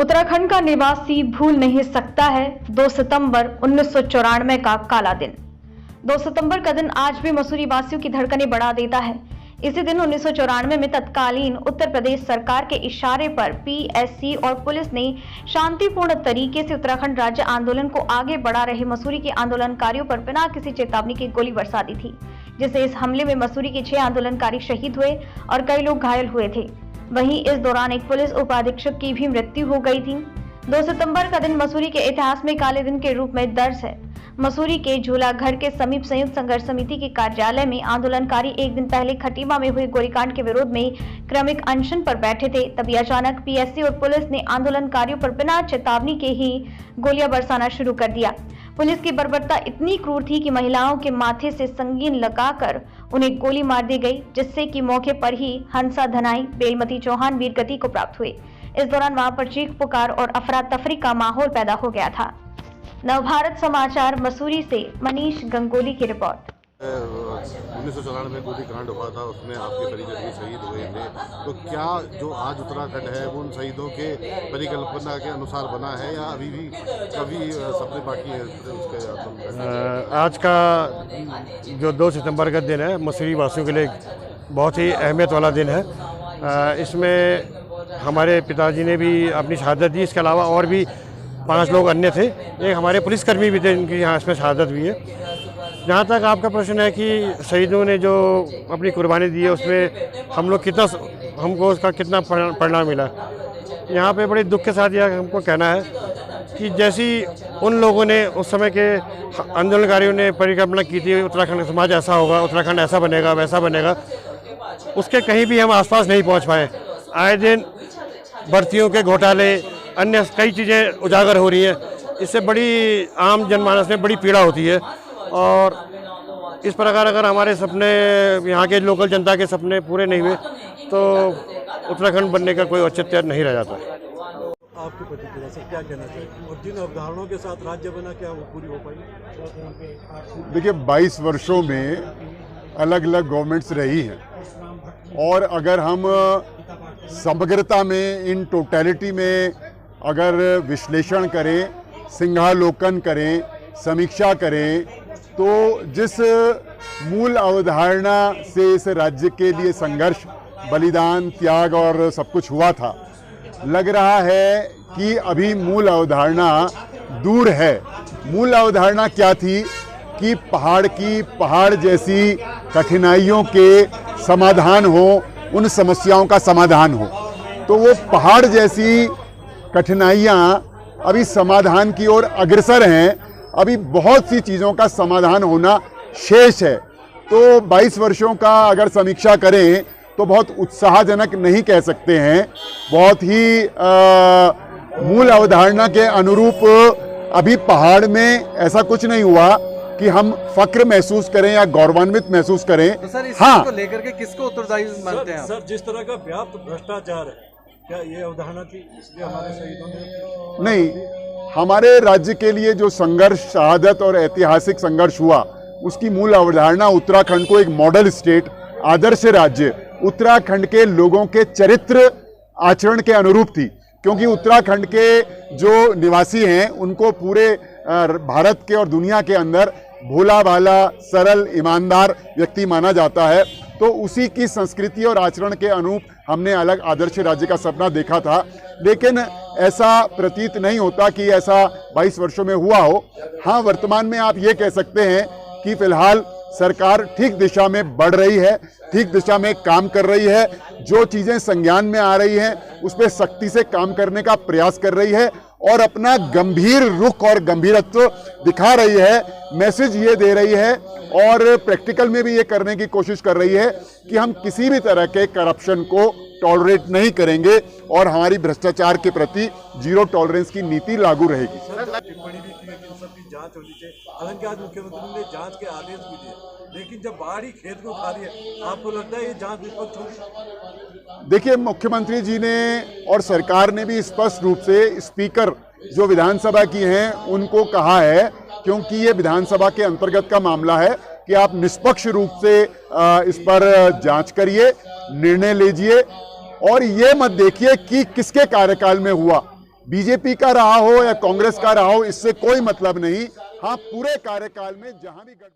उत्तराखंड का निवासी भूल नहीं सकता है 2 सितंबर 1994 का काला दिन। 2 सितंबर का दिन आज भी मसूरी वासियों की धड़कनें बढ़ा देता है। इसी दिन 1994 में तत्कालीन उत्तर प्रदेश सरकार के इशारे पर पीएससी और पुलिस ने शांतिपूर्ण तरीके से उत्तराखंड राज्य आंदोलन को आगे बढ़ा रहे मसूरी के आंदोलनकारियों पर बिना किसी चेतावनी के गोली बरसा दी थी, जिससे इस हमले में मसूरी के 6 आंदोलनकारी शहीद हुए और कई लोग घायल हुए थे। वहीं इस दौरान एक पुलिस उपाधीक्षक की भी मृत्यु हो गई थी। 2 सितंबर का दिन मसूरी के इतिहास में काले दिन के रूप में दर्ज है। मसूरी के झूला घर के समीप संयुक्त संघर्ष समिति के कार्यालय में आंदोलनकारी एक दिन पहले खटीमा में हुए गोलीकांड के विरोध में क्रमिक अनशन पर बैठे थे। तभी अचानक पीएससी और पुलिस ने आंदोलनकारियों पर बिना चेतावनी के ही गोलियां बरसाना शुरू कर दिया। पुलिस की बर्बरता इतनी क्रूर थी कि महिलाओं के माथे से संगीन लगाकर उन्हें गोली मार दी गई, जिससे कि मौके पर ही हंसा धनाई बेलमती चौहान वीरगति को प्राप्त हुए। इस दौरान वहां पर चीख पुकार और अफरा तफरी का माहौल पैदा हो गया था। नवभारत समाचार मसूरी से मनीष गंगोली की रिपोर्ट। 1994 में गोलीकांड हुआ था, उसमें आपके परिजन भी शहीद हुए थे, तो क्या जो आज उत्तराखंड है वो उन शहीदों के परिकल्पना के अनुसार बना है या अभी भी कभी सपने बाकी है उसके? आज का जो 2 सितंबर का दिन है मसूरी वासियों के लिए बहुत ही अहमियत वाला दिन है। इसमें हमारे पिताजी ने भी अपनी शहादत दी, इसके अलावा और भी 5 लोग अन्य थे। एक हमारे पुलिसकर्मी भी थे, इनकी यहाँ इसमें शहादत हुई है। जहाँ तक आपका प्रश्न है कि शहीदों ने जो अपनी कुर्बानी दी है उसमें हमको उसका कितना परिणाम मिला, यहाँ पे बड़े दुख के साथ यह हमको कहना है कि जैसी उन लोगों ने उस समय के आंदोलनकारियों ने परिकल्पना की थी उत्तराखंड समाज ऐसा होगा, उत्तराखंड ऐसा बनेगा, वैसा बनेगा, उसके कहीं भी हम आसपास नहीं पहुँच पाए। आए दिन भर्तियों के घोटाले, अन्य कई चीज़ें उजागर हो रही हैं। इससे बड़ी आम जनमानस में बड़ी पीड़ा होती है और इस प्रकार अगर हमारे सपने, यहाँ के लोकल जनता के सपने पूरे नहीं हुए तो उत्तराखंड बनने का कोई औचित्य नहीं रह जाता। आपकी प्रतिक्रिया से क्या कहना चाहिए और जिन अवधारणाओं के साथ राज्य बना, क्या वो पूरी हो पाई? देखिए, 22 वर्षों में अलग अलग गवर्नमेंट्स रही हैं और अगर हम समग्रता में, इन टोटलिटी में अगर विश्लेषण करें, सिंहावलोकन करें, समीक्षा करें, तो जिस मूल अवधारणा से इस राज्य के लिए संघर्ष, बलिदान, त्याग और सब कुछ हुआ था, लग रहा है कि अभी मूल अवधारणा दूर है। मूल अवधारणा क्या थी कि पहाड़ जैसी कठिनाइयों के समाधान हो, उन समस्याओं का समाधान हो। तो वो पहाड़ जैसी कठिनाइयाँ अभी समाधान की ओर अग्रसर हैं। अभी बहुत सी चीज़ों का समाधान होना शेष है। तो 22 वर्षों का अगर समीक्षा करें तो बहुत उत्साहजनक नहीं कह सकते हैं। बहुत ही मूल अवधारणा के अनुरूप अभी पहाड़ में ऐसा कुछ नहीं हुआ कि हम फक्र महसूस करें या गौरवान्वित महसूस करें। तो सर, इस हाँ, को लेकर के किसको उत्तरदायी मानते हैं? सर, जिस तरह का व्याप्त भ्रष्टाचार है, क्या ये अवधारणा थी इसलिए हमारे शहीदों ने? नहीं, हमारे राज्य के लिए जो संघर्ष, शहादत और ऐतिहासिक संघर्ष हुआ, उसकी मूल अवधारणा उत्तराखंड को एक मॉडल स्टेट, आदर्श राज्य, उत्तराखंड के लोगों के चरित्र आचरण के अनुरूप थी। क्योंकि उत्तराखंड के जो निवासी हैं उनको पूरे भारत के और दुनिया के अंदर भोला भाला, सरल, ईमानदार व्यक्ति माना जाता है। तो उसी की संस्कृति और आचरण के अनुरूप हमने अलग आदर्श राज्य का सपना देखा था। लेकिन ऐसा प्रतीत नहीं होता कि ऐसा 22 वर्षों में हुआ हो। हाँ, वर्तमान में आप ये कह सकते हैं कि फिलहाल सरकार ठीक दिशा में बढ़ रही है, ठीक दिशा में काम कर रही है। जो चीज़ें संज्ञान में आ रही हैं उस पर सख्ती से काम करने का प्रयास कर रही है और अपना गंभीर रुख और गंभीरत्व दिखा रही है, मैसेज ये दे रही है और प्रैक्टिकल में भी ये करने की कोशिश कर रही है कि हम किसी भी तरह के करप्शन को टॉलरेट नहीं करेंगे और हमारी भ्रष्टाचार के प्रति जीरो टॉलरेंस की नीति लागू रहेगी। टिप्पणी भी की कि सबकी जांच होनी चाहिए। हालांकि आज मुख्यमंत्री ने जांच के आदेश भी दिए, लेकिन जब बाढ़ ही खेत को खा रही है, आपको लगता है ये जांच निष्पक्ष होगी? देखिए, मुख्यमंत्री जी ने और सरकार ने भी स्पष्ट रूप से स्पीकर जो विधानसभा की हैं उनको कहा है, क्योंकि ये विधानसभा के अंतर्गत का मामला है, कि आप निष्पक्ष रूप से इस पर जांच करिए, निर्णय लीजिए और ये मत देखिए कि किसके कार्यकाल में हुआ। बीजेपी का रहा हो या कांग्रेस का रहा हो, इससे कोई मतलब नहीं। हाँ, पूरे कार्यकाल में जहां भी गड़बड़